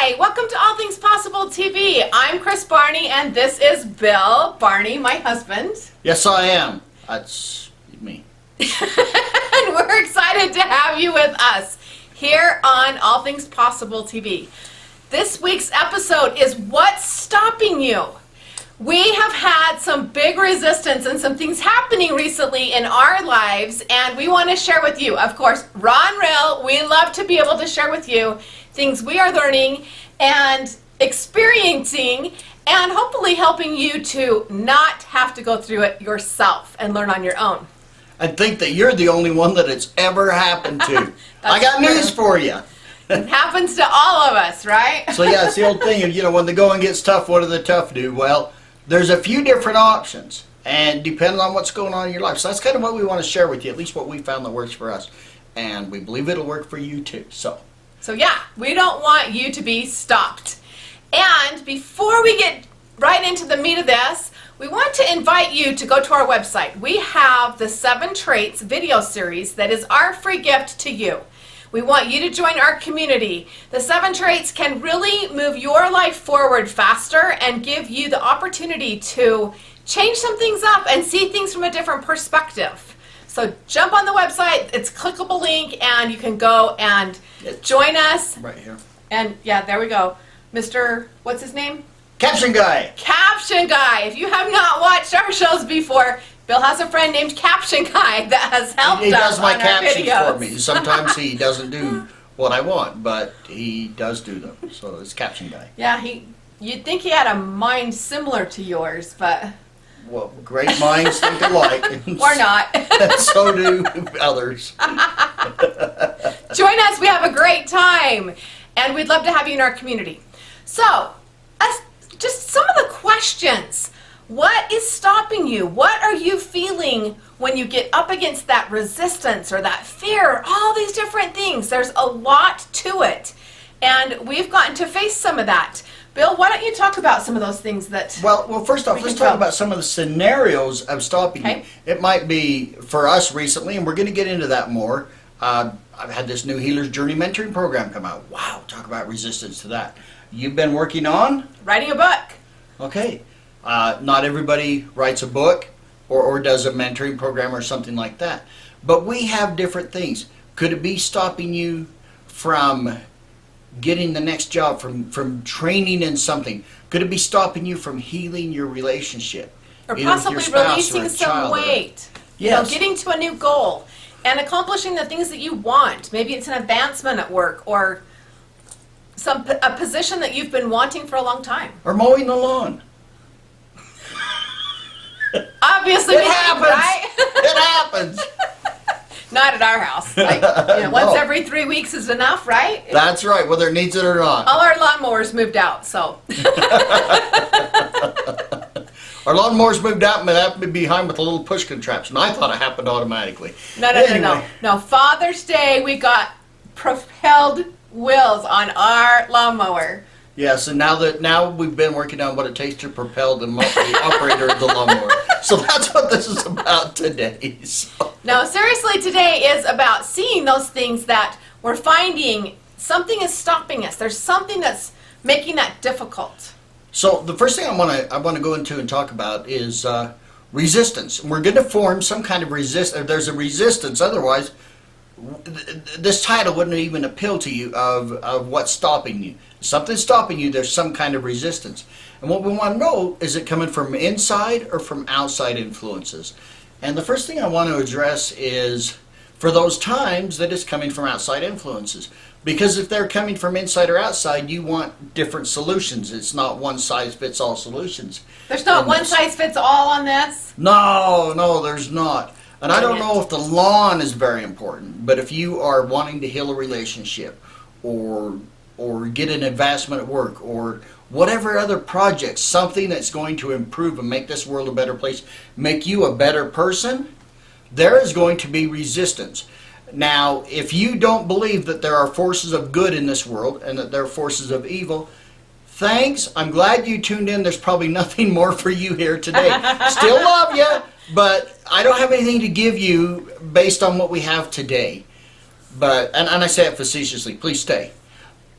Hi, welcome to All Things Possible TV. I'm Kris Barney and this is Bill Barney, my husband. Yes, I am. That's me. And we're excited to have you with us here on All Things Possible TV. This week's episode is What's Stopping You? We have had some big resistance and some things happening recently in our lives, and we want to share with you. Of course, raw and real, we love to be able to share with you things we are learning and experiencing, and hopefully helping you to not have to go through it yourself and learn on your own. I think that you're the only one that it's ever happened to. I got news for you. It happens to all of us, right? So yeah, it's the old thing of, when the going gets tough, what do the tough do? Well, there's a few different options, and depending on what's going on in your life. So that's kind of what we want to share with you, at least what we found that works for us. And we believe it'll work for you too. So yeah, we don't want you to be stopped. And before we get right into the meat of this, we want to invite you to go to our website. We have the 7 Traits video series that is our free gift to you. We want you to join our community. The 7 Traits can really move your life forward faster and give you the opportunity to change some things up and see things from a different perspective. So jump on the website, it's a clickable link, and you can go and join us. right here. And yeah, there we go. Mr. What's his name? Caption Guy. Caption Guy. If you have not watched our shows before, Bill has a friend named Caption Guy that has helped He us does my on our captions videos. for me. Sometimes he doesn't do what I want, but he does do them. So it's Caption Guy. Yeah, you'd think he had a mind similar to yours, but Well, great minds think alike. or not. And so do others. Join us. We have a great time, and we'd love to have you in our community. So, just some of the questions. What is stopping you? What are you feeling when you get up against that resistance or that fear? All these different things. There's a lot to it, and we've gotten to face some of that. Bill, why don't you talk about some of those things that... Well, first off, let's talk about some of the scenarios of stopping you. It might be for us recently, and we're going to get into that more. I've had this new Healer's Journey mentoring program come out. Wow, talk about resistance to that. You've been working on? Writing a book. Okay. Not everybody writes a book or does a mentoring program or something like that. But we have different things. Could it be stopping you from getting the next job, from training in something? Could it be stopping you from healing your relationship? Or possibly releasing some weight. Yes. Getting to a new goal and accomplishing the things that you want. Maybe it's an advancement at work or a position that you've been wanting for a long time. Or mowing the lawn. Obviously, It happens. right? It happens. Not at our house. Like, once every 3 weeks is enough, right? That's right, whether it needs it or not. All our lawnmowers moved out, so. Our lawnmowers moved out and they happened to be behind with a little push contraption. I thought it happened automatically. No. Father's Day, we got propelled wheels on our lawnmower. Yes, and now we've been working on what it takes to propel the operator of the lawnmower. So that's what this is about today. So. No, seriously, today is about seeing those things that we're finding something is stopping us. There's something that's making that difficult. So the first thing I want to go into and talk about is resistance. We're going to form some kind of resistance. There's a resistance, otherwise this title wouldn't even appeal to you of what's stopping you. Something's stopping you, there's some kind of resistance. And what we want to know, is it coming from inside or from outside influences? And the first thing I want to address is for those times that it's coming from outside influences. Because if they're coming from inside or outside, you want different solutions. It's not one-size-fits-all solutions. There's not one-size-fits-all on this? No, there's not. And I don't know if the lawn is very important, but if you are wanting to heal a relationship or get an advancement at work or whatever other project, something that's going to improve and make this world a better place, make you a better person, there is going to be resistance. Now, if you don't believe that there are forces of good in this world and that there are forces of evil, thanks. I'm glad you tuned in. There's probably nothing more for you here today. Still love you, but I don't have anything to give you based on what we have today. But and I say it facetiously. Please stay.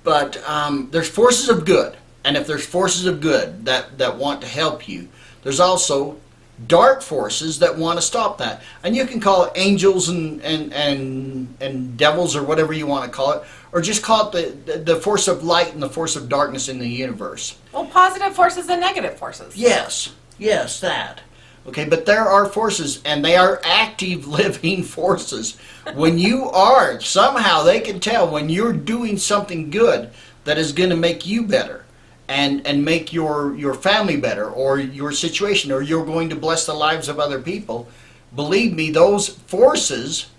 But there's forces of good. And if there's forces of good that want to help you, there's also dark forces that want to stop that. And you can call it angels and devils, or whatever you want to call it, or just call it the force of light and the force of darkness in the universe. Well, positive forces and negative forces. Yes, that. Okay, but there are forces, and they are active living forces. When you are, somehow they can tell when you're doing something good that is going to make you better. And make your family better, or your situation, or you're going to bless the lives of other people. Believe me, those forces,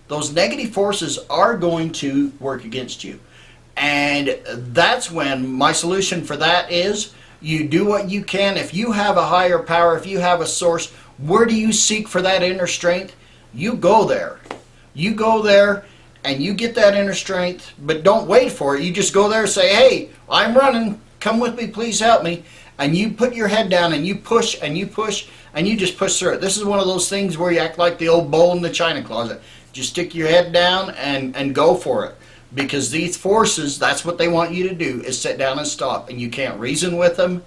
those negative forces, are going to work against you. And that's when my solution for that is, you do what you can. If you have a higher power, if you have a source, where do you seek for that inner strength? You go there. You go there and you get that inner strength, but don't wait for it. You just go there and say, hey, I'm running. Come with me, please help me. And you put your head down and you push and you push and you just push through it. This is one of those things where you act like the old bull in the china closet. Just stick your head down and go for it. Because these forces, that's what they want you to do, is sit down and stop. And you can't reason with them.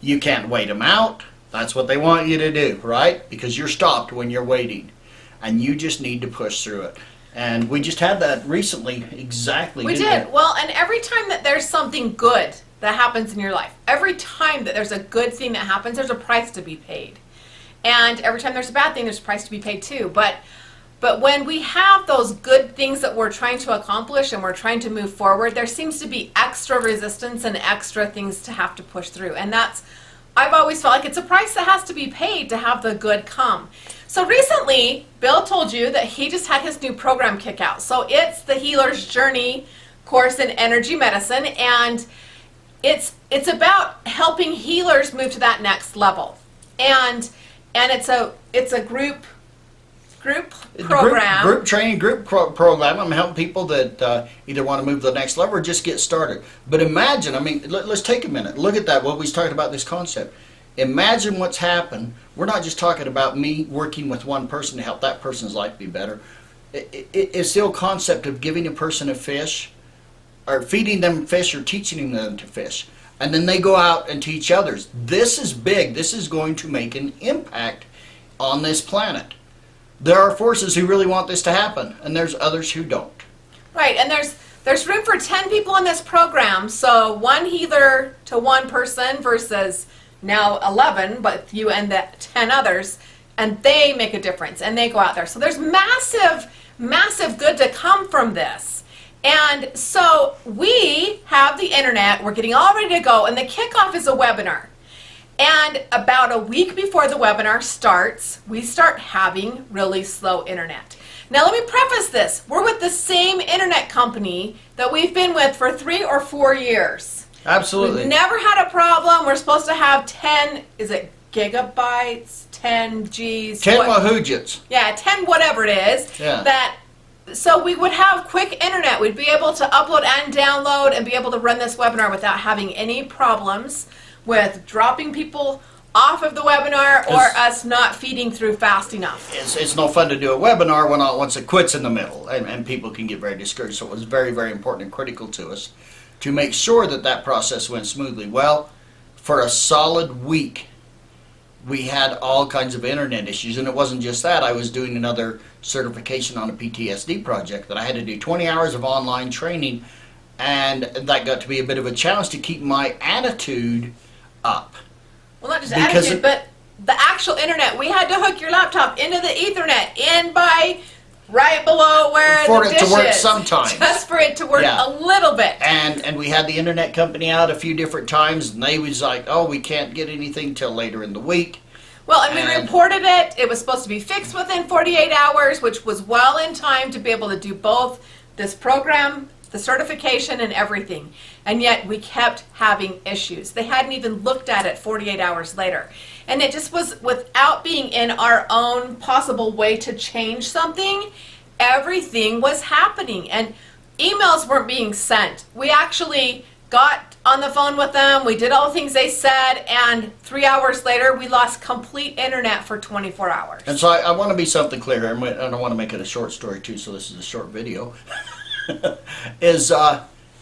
You can't wait them out. That's what they want you to do, right? Because you're stopped when you're waiting. And you just need to push through it. And we just had that recently, exactly. We did. Well, and every time that there's something good that happens in your life, every time that there's a good thing that happens, there's a price to be paid. And every time there's a bad thing, there's a price to be paid too. But when we have those good things that we're trying to accomplish and we're trying to move forward, there seems to be extra resistance and extra things to have to push through. And that's, I've always felt like it's a price that has to be paid to have the good come. So recently, Bill told you that he just had his new program kick out. So it's the Healer's Journey course in energy medicine, and it's about helping healers move to that next level. And it's a group program. Group training, program. I'm helping people that either want to move to the next level or just get started. But imagine, I mean, let's take a minute. Look at that, what we talked about this concept. Imagine what's happened. We're not just talking about me working with one person to help that person's life be better. It's the old concept of giving a person a fish, or feeding them fish, or teaching them to fish. And then they go out and teach others. This is big. This is going to make an impact on this planet. There are forces who really want this to happen, and there's others who don't. Right, and there's room for 10 people in this program, so one healer to one person versus now 11, but you and the 10 others, and they make a difference, and they go out there. So there's massive good to come from this. And so we have the internet, we're getting all ready to go, and the kickoff is a webinar. And about a week before the webinar starts, we start having really slow internet. Now let me preface this. We're with the same internet company that we've been with for 3 or 4 years. Absolutely. We've never had a problem. We're supposed to have 10, is it gigabytes, 10 Gs? 10 wahoojits. Yeah, 10 whatever it is. Yeah. So we would have quick internet. We'd be able to upload and download and be able to run this webinar without having any problems with dropping people off of the webinar or us not feeding through fast enough. It's no fun to do a webinar once it quits in the middle, and people can get very discouraged. So it was very, very important and critical to us to make sure that process went smoothly. Well, for a solid week, we had all kinds of internet issues, and it wasn't just that. I was doing another certification on a PTSD project that I had to do 20 hours of online training, and that got to be a bit of a challenge to keep my attitude up. Well, not just attitude, but the actual internet. We had to hook your laptop into the Ethernet in by right below where the dish is. For it to work sometimes. Just for it to work a little bit. And we had the internet company out a few different times, and they was like, oh, we can't get anything till later in the week. Well, and we reported it. It was supposed to be fixed within 48 hours, which was well in time to be able to do both this program, the certification, and everything. And yet we kept having issues. They hadn't even looked at it 48 hours later. And it just was, without being in our own possible way to change something, everything was happening. And emails weren't being sent. We actually got on the phone with them, we did all the things they said, and 3 hours later we lost complete internet for 24 hours. And so I want to be something clear, and I don't want to make it a short story too, so this is a short video.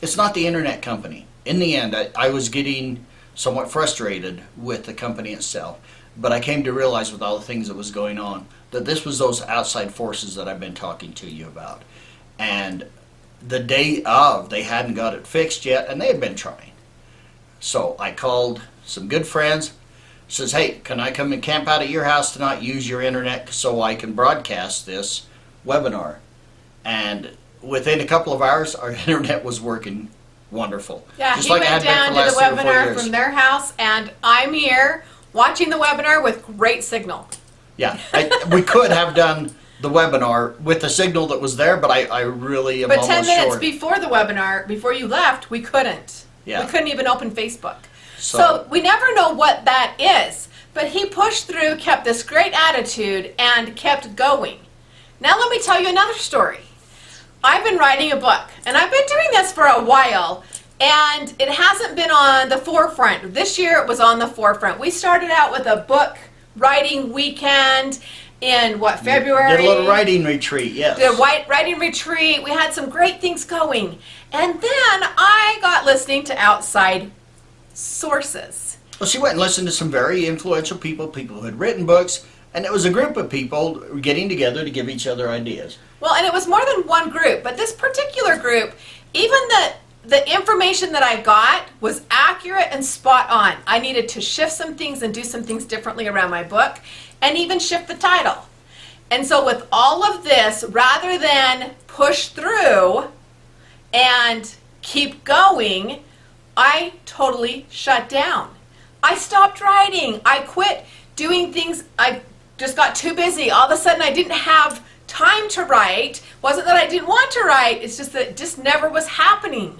it's not the internet company. In the end, I was getting somewhat frustrated with the company itself, but I came to realize with all the things that was going on that this was those outside forces that I've been talking to you about. And the day of, they hadn't got it fixed yet, and they had been trying. So I called some good friends, says, hey, can I come and camp out at your house tonight, use your internet so I can broadcast this webinar? And within a couple of hours, our internet was working wonderful. Yeah, just he like went down to the webinar from their house, and I'm here watching the webinar with great signal. Yeah, we could have done the webinar with the signal that was there, but I really am almost short. But 10 minutes before the webinar, before you left, we couldn't. Yeah. We couldn't even open Facebook. So we never know what that is. But he pushed through, kept this great attitude, and kept going. Now let me tell you another story. I've been writing a book, and I've been doing this for a while, and it hasn't been on the forefront. This year it was on the forefront. We started out with a book writing weekend in, February? Did a little writing retreat, yes. Did a writing retreat. We had some great things going. And then I got listening to outside sources. Well, she went and listened to some very influential people who had written books, and it was a group of people getting together to give each other ideas. Well, and it was more than one group, but this particular group, even the information that I got was accurate and spot on. I needed to shift some things and do some things differently around my book, and even shift the title. And so with all of this, rather than push through and keep going, I totally shut down. I stopped writing. I quit doing things. I just got too busy. All of a sudden I didn't have time to write. Wasn't that I didn't want to write, it's just that it just never was happening.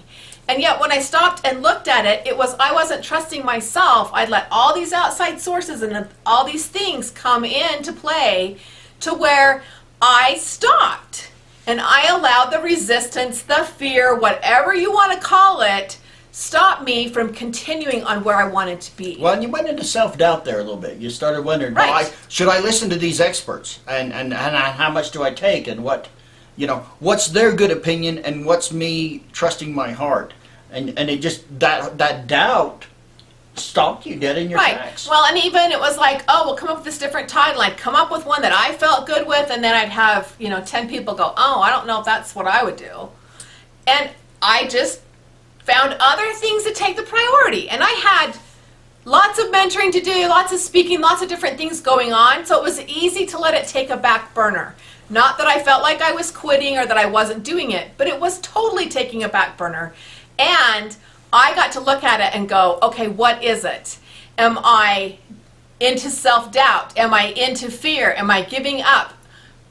And yet when I stopped and looked at it, I wasn't trusting myself. I'd let all these outside sources and all these things come into play to where I stopped. And I allowed the resistance, the fear, whatever you want to call it, stop me from continuing on where I wanted to be. Well, and you went into self-doubt there a little bit. You started wondering, right. Should I listen to these experts? And how much do I take? And what's their good opinion and what's me trusting my heart? And it just, that doubt stopped you dead in your tracks. Well, and even it was like, oh, we'll come up with this different title. I'd come up with one that I felt good with, and then I'd have, 10 people go, oh, I don't know if that's what I would do. And I just found other things to take the priority. And I had lots of mentoring to do, lots of speaking, lots of different things going on, so it was easy to let it take a back burner. Not that I felt like I was quitting or that I wasn't doing it, but it was totally taking a back burner. And I got to look at it and go, okay, what is it? Am I into self-doubt? Am I into fear? Am I giving up?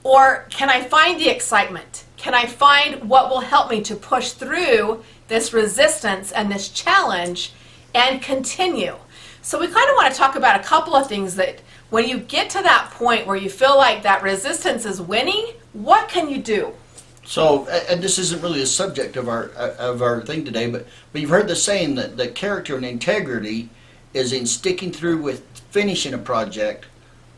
Or can I find the excitement? Can I find what will help me to push through this resistance and this challenge and continue? So we kind of want to talk about a couple of things that when you get to that point where you feel like that resistance is winning, what can you do? So, and this isn't really the subject of our thing today, but you've heard the saying that character and integrity is in sticking through with finishing a project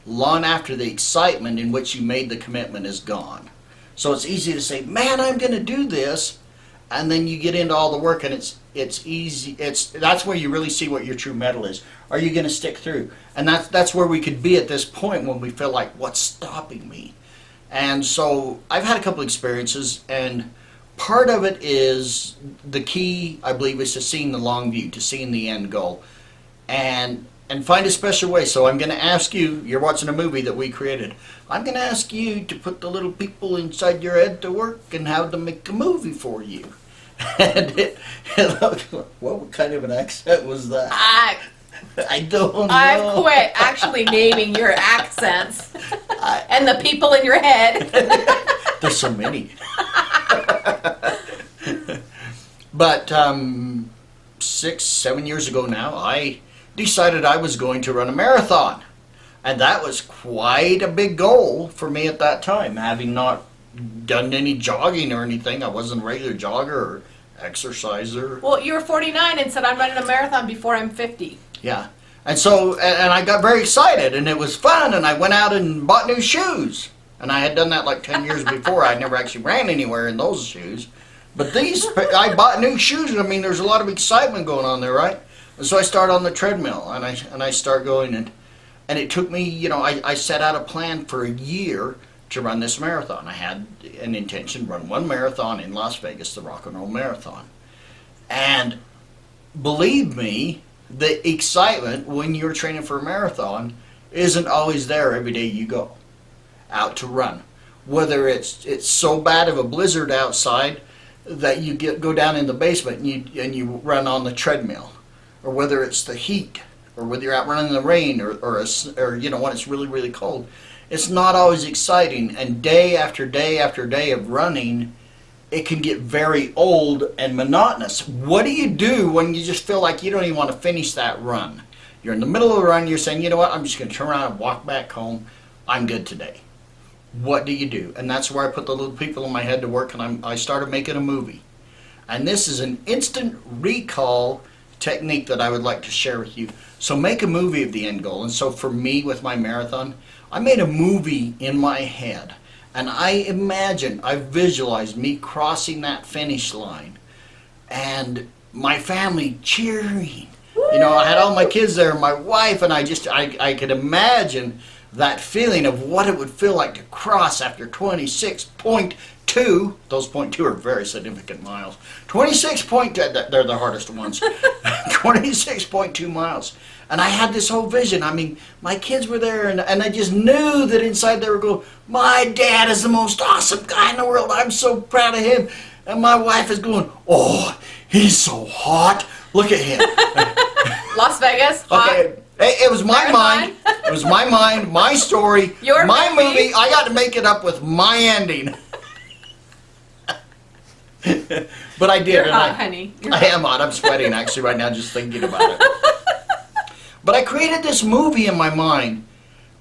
long after the excitement in which you made the commitment is gone. So it's easy to say, man, I'm going to do this, and then you get into all the work and it's easy. That's where you really see what your true mettle is. Are you going to stick through? And that's where we could be at this point when we feel like, what's stopping me? And so I've had a couple experiences, and part of it is the key, I believe, is to seeing the long view, to seeing the end goal, and find a special way. So I'm going to ask you, you're watching a movie that we created, I'm going to ask you to put the little people inside your head to work and have them make a movie for you. And what kind of an accent was that? I don't know. I've quit actually naming your accents and the people in your head. There's so many. But 6-7 years ago now, I decided I was going to run a marathon. And that was quite a big goal for me at that time, having not done any jogging or anything. I wasn't a regular jogger or exerciser. Well, you were 49 and said, I'm running a marathon before I'm 50. Yeah. And so, and I got very excited, and it was fun, and I went out and bought new shoes. And I had done that like 10 years before. I never actually ran anywhere in those shoes. But I bought new shoes. I mean, there's a lot of excitement going on there, right? And so I start on the treadmill, and I start going, and it took me, you know, I set out a plan for a year to run this marathon. I had an intention to run one marathon in Las Vegas, the Rock and Roll Marathon. And believe me, the excitement when you're training for a marathon isn't always there every day you go out to run. Whether it's so bad of a blizzard outside that you go down in the basement and you run on the treadmill, or whether it's the heat, or whether you're out running in the rain, or you know, when it's really, really cold. It's not always exciting, and day after day after day of running, it can get very old and monotonous. What do you do when you just feel like you don't even want to finish that run? You're in the middle of the run, you're saying, you know what, I'm just going to turn around and walk back home. I'm good today. What do you do? And that's where I put the little people in my head to work, and I started making a movie. And this is an instant recall technique that I would like to share with you. So make a movie of the end goal. And so for me, with my marathon, I made a movie in my head, and I visualized me crossing that finish line and my family cheering. You know, I had all my kids there, my wife, and I could imagine that feeling of what it would feel like to cross after 26.2. Those 0.2 are very significant miles. 26.2, they're the hardest ones. 26.2 miles. And I had this whole vision. I mean, my kids were there, and I just knew that inside they were going, my dad is the most awesome guy in the world. I'm so proud of him. And my wife is going, oh, he's so hot. Look at him. Las Vegas, hot. Okay. It was my mind. It was my mind, my story, Your my movie. I got to make it up with my ending. But I did. You're hot, honey. I am hot. I'm sweating actually right now just thinking about it. But I created this movie in my mind,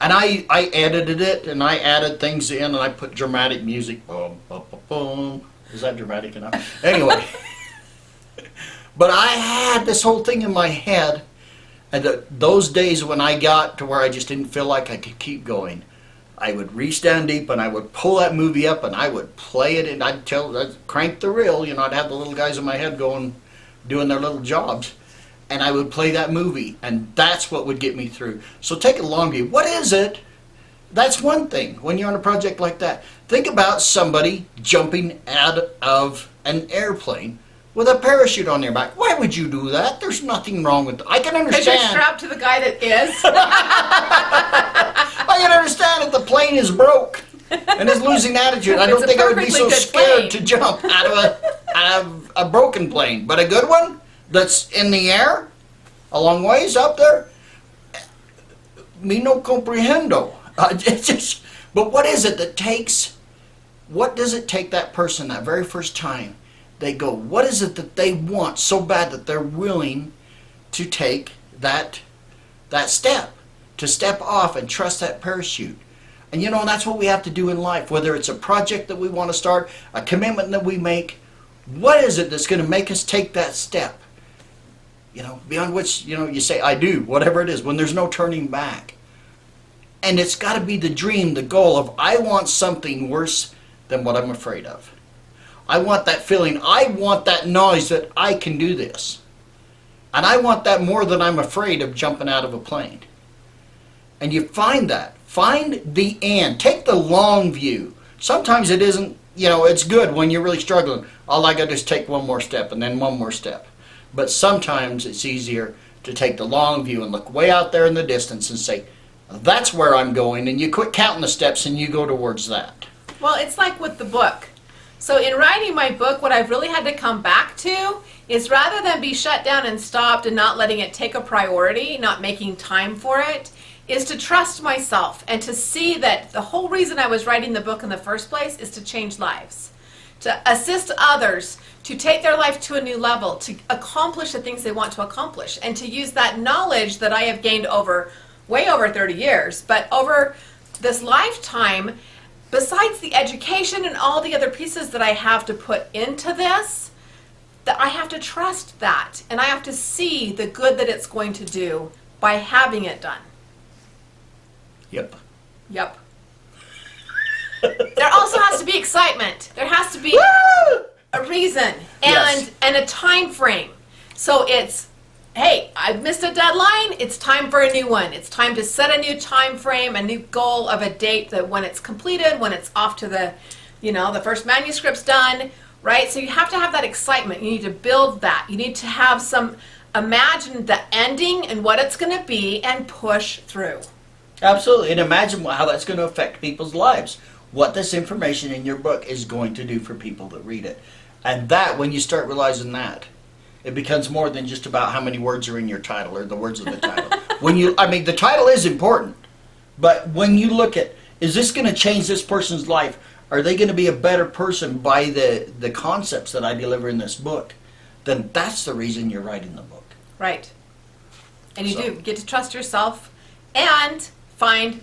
and I edited it, and I added things in, and I put dramatic music. Boom, boom, boom, boom. Is that dramatic enough? Anyway. But I had this whole thing in my head, and those days when I got to where I just didn't feel like I could keep going, I would reach down deep and I would pull that movie up and I would play it, and I'd crank the reel, you know, I'd have the little guys in my head going, doing their little jobs, and I would play that movie, and that's what would get me through. So take a long view. What is it? That's one thing when you're on a project like that. Think about somebody jumping out of an airplane with a parachute on their back. Why would you do that? There's nothing wrong with that. I can understand. Because you're strapped to the guy that is. I can understand if the plane is broke and is losing attitude. I don't think I would be so scared to jump out of a broken plane. But a good one that's in the air, a long ways up there, me no comprehendo. But what is it that takes, what does it take that person that very first time they go, what is it that they want so bad that they're willing to take that step, to step off and trust that parachute? And you know, that's what we have to do in life, whether it's a project that we want to start, a commitment that we make. What is it that's going to make us take that step? You know, beyond which, you know, you say, I do, whatever it is, when there's no turning back. And it's got to be the dream, the goal of, I want something worse than what I'm afraid of. I want that feeling. I want that knowledge that I can do this. And I want that more than I'm afraid of jumping out of a plane. And you find that. Find the end. Take the long view. Sometimes it isn't, you know, it's good when you're really struggling. All I got to do is take one more step and then one more step. But sometimes it's easier to take the long view and look way out there in the distance and say, that's where I'm going. And you quit counting the steps and you go towards that. Well, it's like with the book. So in writing my book, what I've really had to come back to is, rather than be shut down and stopped and not letting it take a priority, not making time for it, is to trust myself and to see that the whole reason I was writing the book in the first place is to change lives, to assist others to take their life to a new level, to accomplish the things they want to accomplish, and to use that knowledge that I have gained way over 30 years, but over this lifetime. Besides the education and all the other pieces that I have to put into this, that I have to trust that, and I have to see the good that it's going to do by having it done. Yep. Yep. There also has to be excitement. There has to be a reason Yes. and a time frame. So it's, hey, I've missed a deadline. It's time for a new one. It's time to set a new time frame, a new goal of a date that when it's completed, when it's off to the, the first manuscript's done, right? So you have to have that excitement. You need to build that. You need to have imagine the ending and what it's going to be and push through. Absolutely. And imagine how that's going to affect people's lives. What this information in your book is going to do for people that read it. And that, when you start realizing that, it becomes more than just about how many words are in your title or the words of the title. The title is important, but when you look at, is this going to change this person's life? Are they going to be a better person by the concepts that I deliver in this book? Then that's the reason you're writing the book. Right. And you do get to trust yourself and find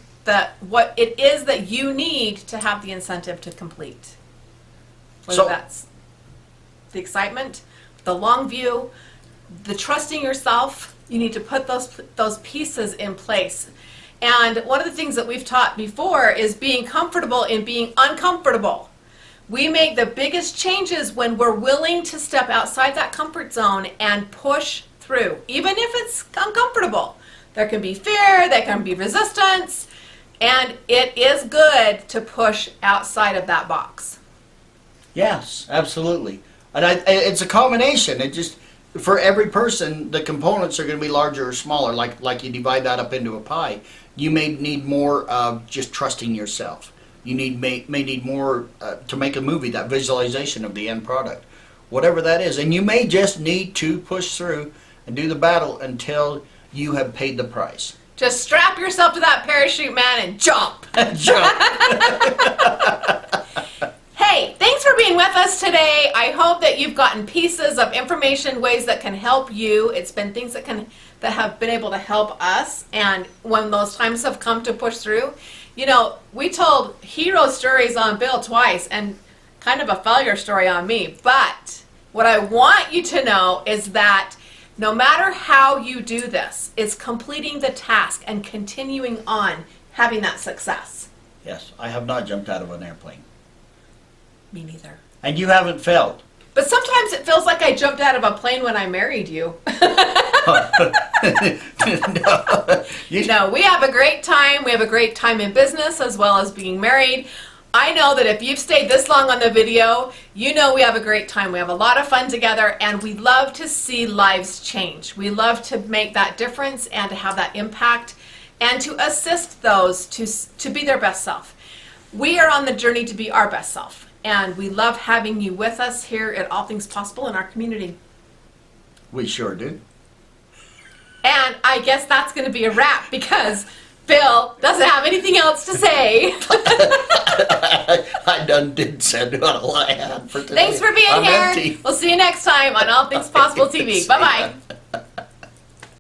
what it is that you need to have the incentive to complete. Whether that's the excitement, the long view, the trusting yourself, you need to put those pieces in place. And one of the things that we've taught before is being comfortable in being uncomfortable. We make the biggest changes when we're willing to step outside that comfort zone and push through, even if it's uncomfortable. There can be fear, there can be resistance, and it is good to push outside of that box. Yes, absolutely. And it's a combination. It just, for every person, the components are going to be larger or smaller. Like you divide that up into a pie. You may need more of just trusting yourself. You may need more to make a movie, that visualization of the end product. Whatever that is. And you may just need to push through and do the battle until you have paid the price. Just strap yourself to that parachute, man, and jump. Jump. Hey, thanks for being with us today. I hope that you've gotten pieces of information, ways that can help you. It's been things that have been able to help us. And when those times have come to push through, we told hero stories on Bill twice and kind of a failure story on me. But what I want you to know is that no matter how you do this, it's completing the task and continuing on having that success. Yes, I have not jumped out of an airplane. Me neither. And you haven't failed. But sometimes it feels like I jumped out of a plane when I married you. No, we have a great time. We have a great time in business as well as being married. I know that if you've stayed this long on the video, you know we have a great time. We have a lot of fun together, and we love to see lives change. We love to make that difference and to have that impact and to assist those to be their best self. We are on the journey to be our best self, and we love having you with us here at All Things Possible in our community. We sure do. And I guess that's going to be a wrap because Bill doesn't have anything else to say. I done did send all I had for today. Thanks for being here. Empty. We'll see you next time on All Things Possible TV. Bye-bye.